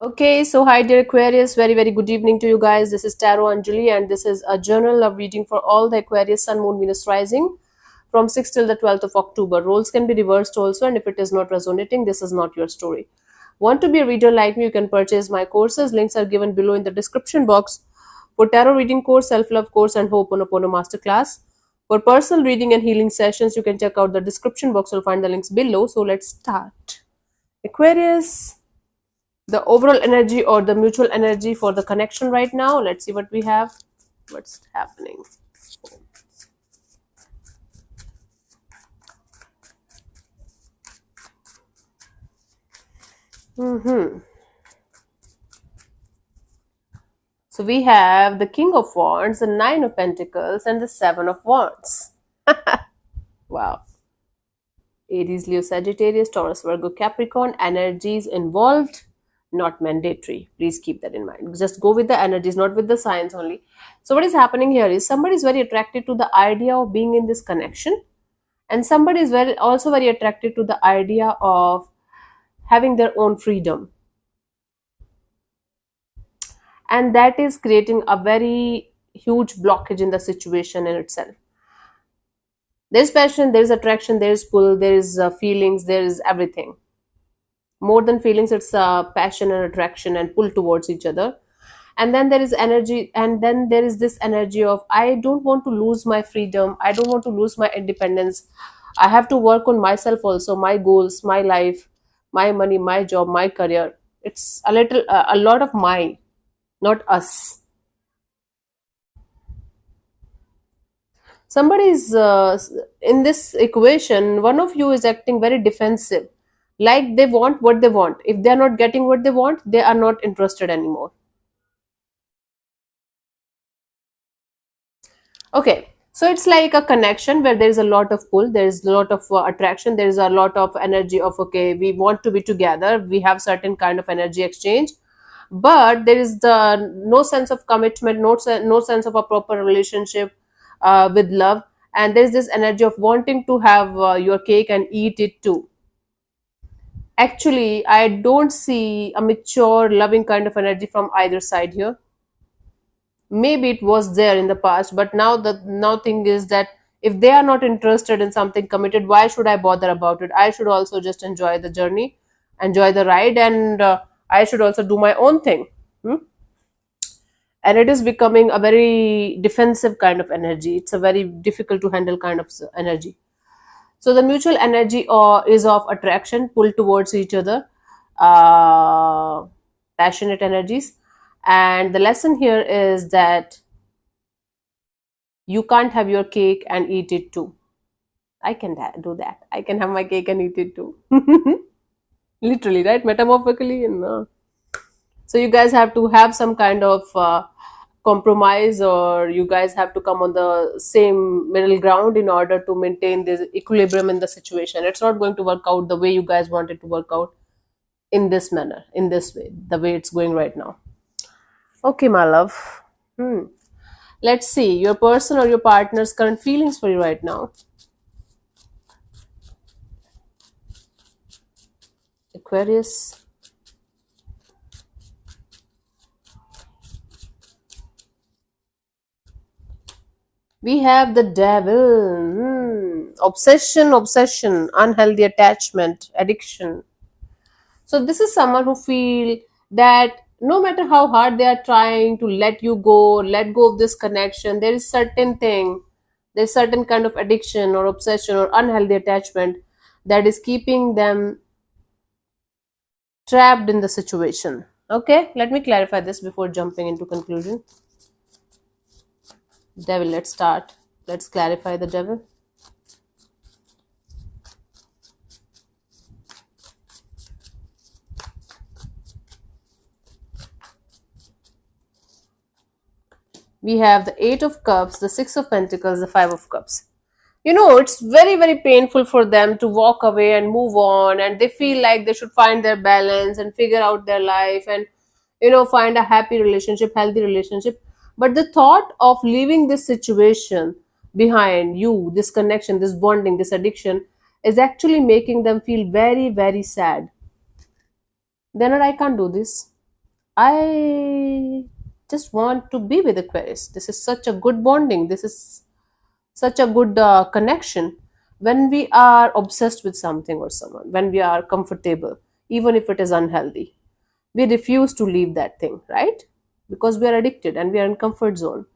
Okay, so hi dear Aquarius, very very good evening to you guys. This is Tarot Anjali and this is a journal of reading for all the Aquarius Sun, Moon, Venus rising from 6th till the 12th of October. Roles can be reversed also, and if it is not resonating, this is not your story. Want to be a reader like me? You can purchase my courses. Links are given below in the description box for tarot reading course, self-love course and Ho'oponopono masterclass. For personal reading and healing sessions, you can check out the description box. You'll find the links below. So let's start. Aquarius, the overall energy or the mutual energy for the connection right now. Let's see what we have. What's happening? Hmm. So we have the King of Wands, the Nine of Pentacles, and the Seven of Wands. Wow. Aries, Leo, Sagittarius, Taurus, Virgo, Capricorn. Energies involved, not mandatory. Please keep that in mind. Just go with the energies, not with the signs only. So what is happening here is somebody is very attracted to the idea of being in this connection, and somebody is also very attracted to the idea of having their own freedom, and that is creating a very huge blockage in the situation in itself. There's passion, there's attraction, there's pull, there's feelings, there's everything. More than feelings, it's passion and attraction and pull towards each other. And then there is energy, and then there is this energy of I don't want to lose my freedom, I don't want to lose my independence. I have to work on myself also, my goals, my life, my money, my job, my career. It's a lot of my, not us. Somebody is in this equation, one of you is acting very defensive, like they want what they want. If they are not getting what they want, they are not interested anymore. Okay, so it's like a connection where there is a lot of pull, there is a lot of attraction, there is a lot of energy of okay, we want to be together, we have certain kind of energy exchange, but there is the no sense of commitment, no sense of a proper relationship with love, and there is this energy of wanting to have your cake and eat it too. Actually, I don't see a mature, loving kind of energy from either side here. Maybe it was there in the past, but now the now thing is that if they are not interested in something committed, why should I bother about it? I should also just enjoy the journey, enjoy the ride, and I should also do my own thing. Hmm? And it is becoming a very defensive kind of energy. It's a very difficult to handle kind of energy. So the mutual energy is of attraction, pull towards each other, uh, passionate energies. And the lesson here is that you can't have your cake and eat it too. I can do that. I can have my cake and eat it too. Literally, right? Metamorphically. And, so you guys have to have some kind of compromise, or you guys have to come on the same middle ground in order to maintain this equilibrium in the situation. It's not going to work out the way you guys want it to work out in this manner, in this way, the way it's going right now. Okay, my love. Hmm. Let's see your person or your partner's current feelings for you right now. Aquarius. We have the devil. Obsession, obsession, unhealthy attachment, addiction. So this is someone who feel that no matter how hard they are trying to let go of this connection, there is certain thing, there's certain kind of addiction or obsession or unhealthy attachment that is keeping them trapped in the situation. Okay, let me clarify this before jumping into conclusion. Devil, let's start. Let's clarify the devil. We have the Eight of Cups, the Six of Pentacles, the Five of Cups. You know, it's very, very painful for them to walk away and move on, and they feel like they should find their balance and figure out their life and, find a happy relationship, healthy relationship. But the thought of leaving this situation behind, this connection, this bonding, this addiction, is actually making them feel very, very sad. Then I can't do this. I just want to be with Aquarius. This is such a good bonding. This is such a good connection. When we are obsessed with something or someone, when we are comfortable, even if it is unhealthy, we refuse to leave that thing, right? Because we are addicted and we are in comfort zone.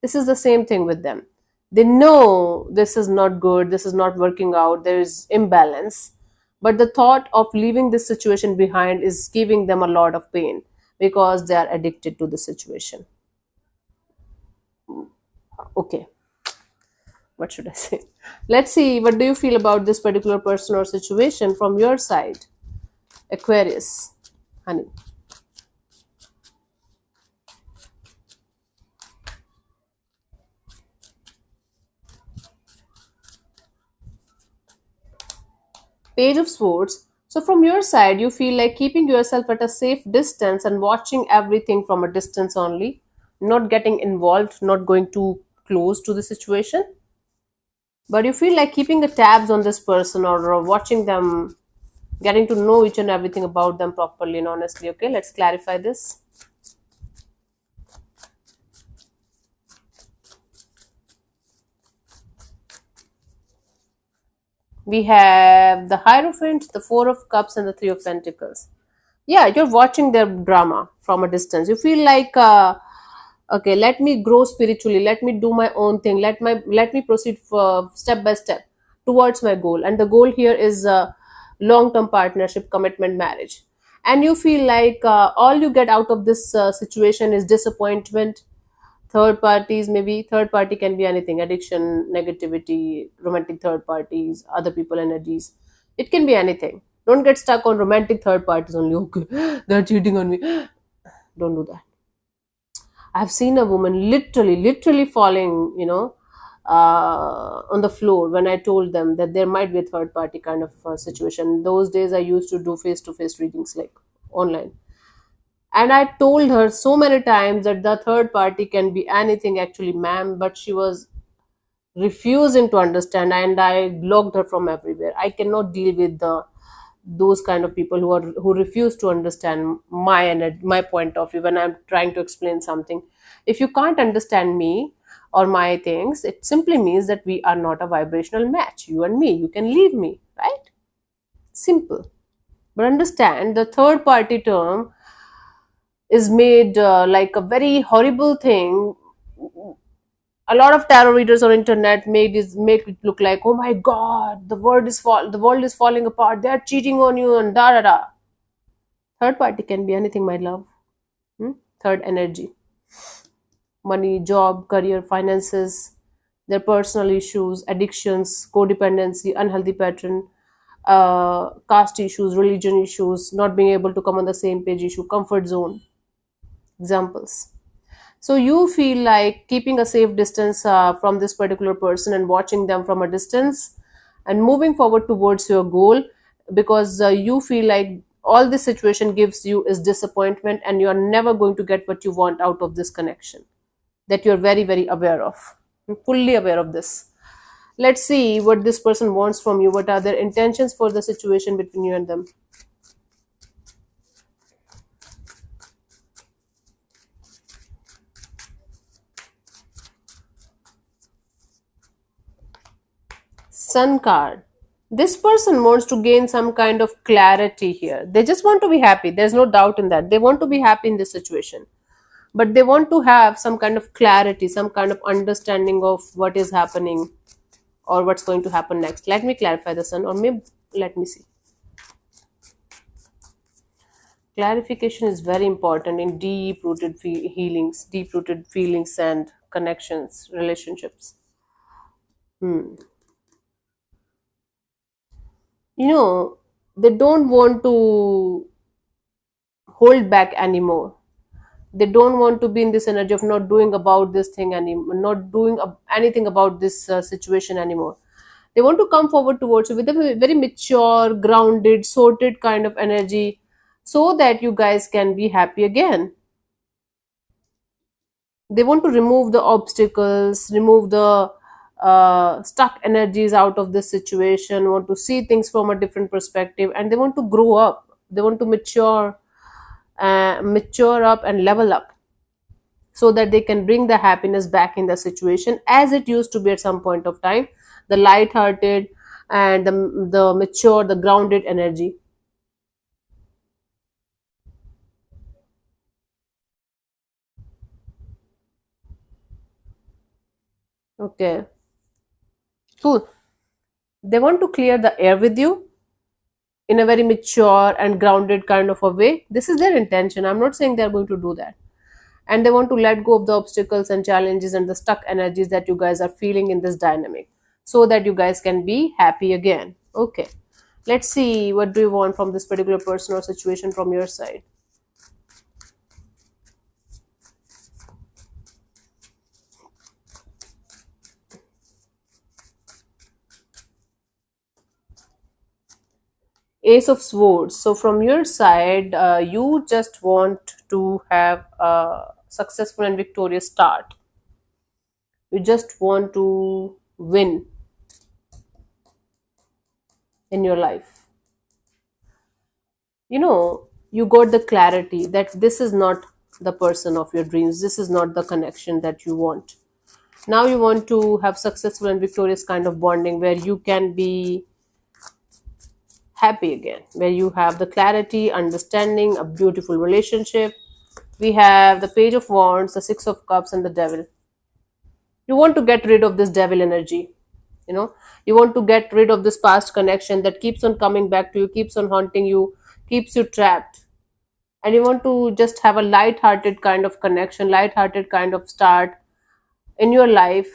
This is the same thing with them. They know this is not good, this is not working out, there is imbalance, but the thought of leaving this situation behind is giving them a lot of pain because they are addicted to the situation. Okay, what should I say? Let's see, what do you feel about this particular person or situation from your side, Aquarius, honey? Page of Swords. So, from your side, you feel like keeping yourself at a safe distance and watching everything from a distance only, not getting involved, not going too close to the situation. But you feel like keeping the tabs on this person or watching them, getting to know each and everything about them properly and honestly. Okay, let's clarify this. We have the Hierophant, the Four of Cups, and the Three of Pentacles. Yeah, you're watching their drama from a distance. You feel like, okay, let me grow spiritually, let me do my own thing, let me proceed for step by step towards my goal. And the goal here is long term partnership, commitment, marriage. And you feel like all you get out of this situation is disappointment. Third parties, maybe third party can be anything: addiction, negativity, romantic third parties, other people energies. It can be anything. Don't get stuck on romantic third parties only. Okay, they're cheating on me. Don't do that. I've seen a woman literally falling, on the floor when I told them that there might be a third party kind of situation. Those days I used to do face to face readings like online. And I told her so many times that the third party can be anything actually, ma'am, but she was refusing to understand and I blocked her from everywhere. I cannot deal with those kind of people who refuse to understand my point of view when I'm trying to explain something. If you can't understand me or my things, it simply means that we are not a vibrational match, you and me. You can leave me, right? Simple. But understand, the third party term is made like a very horrible thing. A lot of tarot readers on internet make it look like, oh my god, the world is falling apart, they are cheating on you and da da da. Third party can be anything, my love. Hmm? Third energy: money, job, career, finances, their personal issues, addictions, codependency, unhealthy pattern, caste issues, religion issues, not being able to come on the same page issue, comfort zone. Examples. So you feel like keeping a safe distance from this particular person and watching them from a distance and moving forward towards your goal, because you feel like all this situation gives you is disappointment and you are never going to get what you want out of this connection, that you're very aware of. I'm fully aware of this. Let's see what this person wants from you. What are their intentions for the situation between you and them? Sun card. This person wants to gain some kind of clarity here. They just want to be happy. There's no doubt in that. They want to be happy in this situation. But they want to have some kind of clarity, some kind of understanding of what is happening or what's going to happen next. Let me clarify the sun, or maybe let me see. Clarification is very important in deep rooted healings, deep rooted feelings and connections, relationships. Hmm. You know, they don't want to hold back anymore. They don't want to be in this energy of not doing about this thing anymore, not doing anything about this situation anymore. They want to come forward towards you with a very mature, grounded, sorted kind of energy, so that you guys can be happy again. They want to remove the obstacles, remove the stuck energies out of this situation, want to see things from a different perspective, and they want to grow up, they want to mature mature up and level up, so that they can bring the happiness back in the situation as it used to be at some point of time, the light-hearted and the mature, the grounded energy. Okay, cool. They want to clear the air with you in a very mature and grounded kind of a way. This is their intention. I'm not saying they're going to do that. And they want to let go of the obstacles and challenges and the stuck energies that you guys are feeling in this dynamic, so that you guys can be happy again. Okay. Let's see, what do you want from this particular person or situation from your side? Ace of Swords. So from your side, you just want to have a successful and victorious start. You just want to win in your life. You got the clarity that this is not the person of your dreams. This is not the connection that you want. Now you want to have successful and victorious kind of bonding where you can be happy again, where you have the clarity, understanding, a beautiful relationship. We have the Page of Wands, the Six of Cups, and the Devil. You want to get rid of this devil energy. You want to get rid of this past connection that keeps on coming back to you, keeps on haunting you, keeps you trapped. And you want to just have a light-hearted kind of connection, light-hearted kind of start in your life.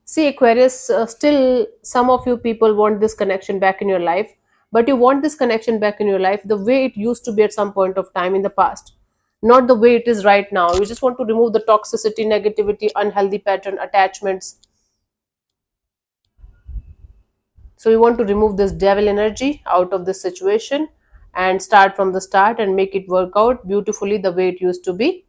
See, Aquarius, still some of you people want this connection back in your life, but you want this connection back in your life the way it used to be at some point of time in the past, not the way it is right now. You just want to remove the toxicity, negativity, unhealthy pattern, attachments. So you want to remove this devil energy out of this situation and start from the start and make it work out beautifully the way it used to be.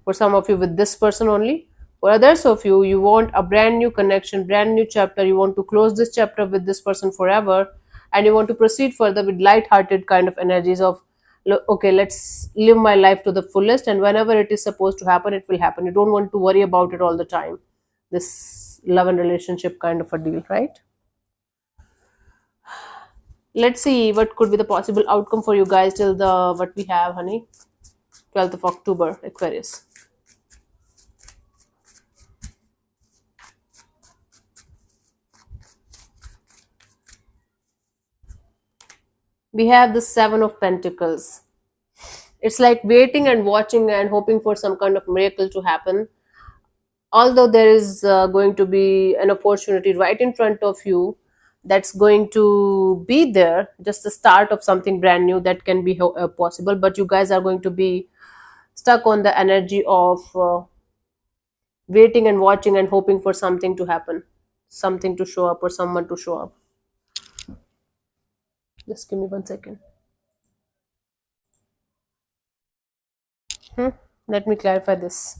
For some of you, with this person only. For others of you, you want a brand new connection, brand new chapter. You want to close this chapter with this person forever, and you want to proceed further with light-hearted kind of energies of, okay, let's live my life to the fullest, and whenever it is supposed to happen, it will happen. You don't want to worry about it all the time. This love and relationship kind of a deal, right? Let's see what could be the possible outcome for you guys till the what we have, honey. 12th of October, Aquarius. We have the Seven of Pentacles. It's like waiting and watching and hoping for some kind of miracle to happen. Although there is going to be an opportunity right in front of you that's going to be there, just the start of something brand new that can be possible, but you guys are going to be stuck on the energy of waiting and watching and hoping for something to happen, something to show up, or someone to show up. Just give me 1 second. Let me clarify this.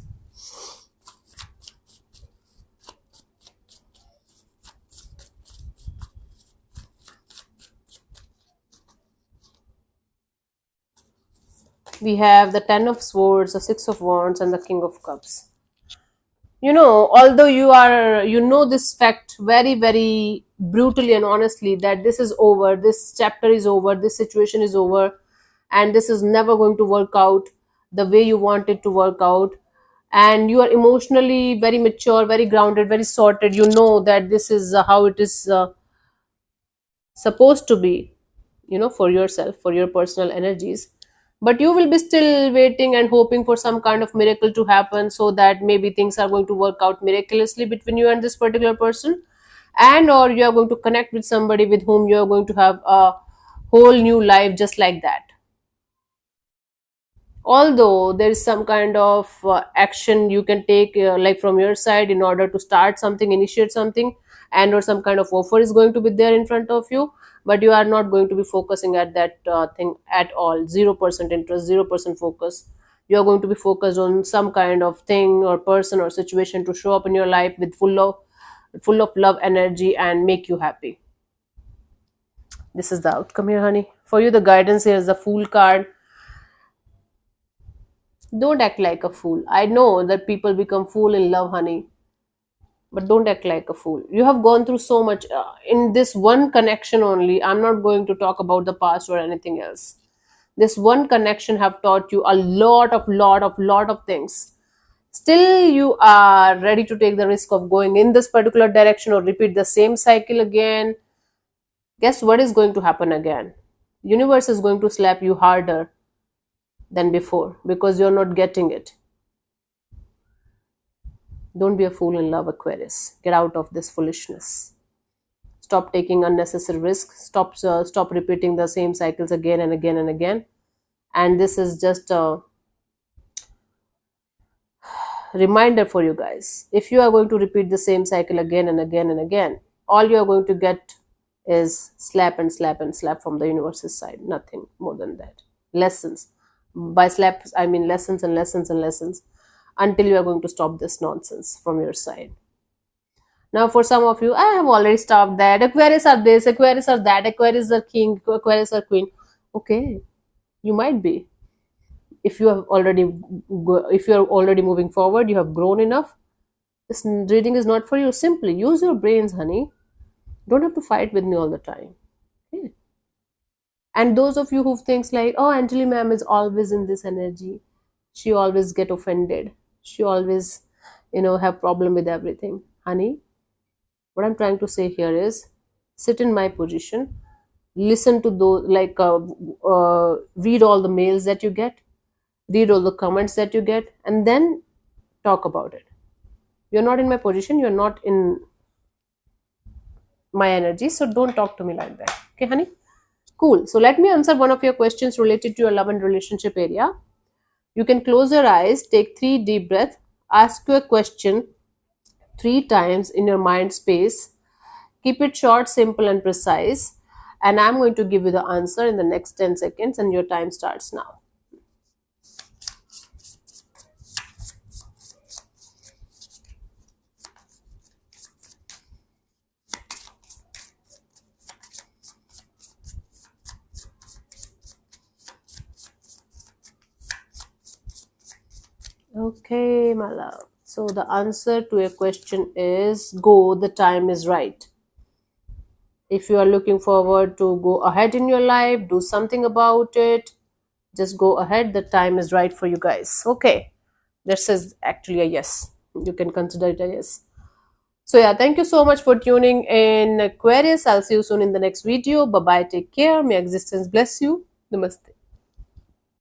We have the Ten of Swords, the Six of Wands, and the King of Cups. Although you know this fact very, very brutally and honestly, that this is over, this chapter is over, this situation is over, and this is never going to work out the way you want it to work out. And you are emotionally very mature, very grounded, very sorted. You know that this is how it is supposed to be, for yourself, for your personal energies. But you will be still waiting and hoping for some kind of miracle to happen, so that maybe things are going to work out miraculously between you and this particular person, and or you are going to connect with somebody with whom you are going to have a whole new life just like that. Although there is some kind of action you can take, like from your side, in order to start something, initiate something, and or some kind of offer is going to be there in front of you, but you are not going to be focusing at that thing at all. 0% interest, 0% focus. You are going to be focused on some kind of thing or person or situation to show up in your life with full of love energy and make you happy. This is the outcome here, honey. For you, the guidance here is the Fool card. Don't act like a fool. I know that people become fool in love, honey, but don't act like a fool. You have gone through so much in this one connection only. I'm not going to talk about the past or anything else. This one connection have taught you a lot of things. Still you are ready to take the risk of going in this particular direction or repeat the same cycle again. Guess what is going to happen again? Universe is going to slap you harder than before because you're not getting it. Don't be a fool in love, Aquarius. Get out of this foolishness. Stop taking unnecessary risks. Stop repeating the same cycles again and again and again. And this is just a reminder for you guys. If you are going to repeat the same cycle again and again and again, all you are going to get is slap and slap and slap from the universe's side. Nothing more than that. Lessons. By slaps, I mean lessons and lessons and lessons until you are going to stop this nonsense from your side. Now, for some of you, I have already stopped that. Aquarius are this, Aquarius are that, Aquarius are king, Aquarius are queen. Okay, you might be. If you have already, if you are already moving forward, you have grown enough. This reading is not for you. Simply use your brains, honey. Don't have to fight with me all the time. Okay? And those of you who thinks like, oh, Anjali ma'am is always in this energy. She always get offended. She always, have problem with everything. Honey, what I'm trying to say here is sit in my position, listen to those, like, read all the mails that you get, read all the comments that you get, and then talk about it. You're not in my position, you're not in my energy, so don't talk to me like that. Okay, honey? Cool. So let me answer one of your questions related to your love and relationship area. You can close your eyes, take 3 deep breaths, ask your question 3 times in your mind space. Keep it short, simple, and precise. And I'm going to give you the answer in the next 10 seconds, and your time starts now. Okay, my love. So the answer to your question is go, the time is right. If you are looking forward to go ahead in your life, do something about it, just go ahead. The time is right for you guys. Okay. This is actually a yes. You can consider it a yes. So yeah, thank you so much for tuning in, Aquarius. I'll see you soon in the next video. Bye bye. Take care. May existence bless you. Namaste.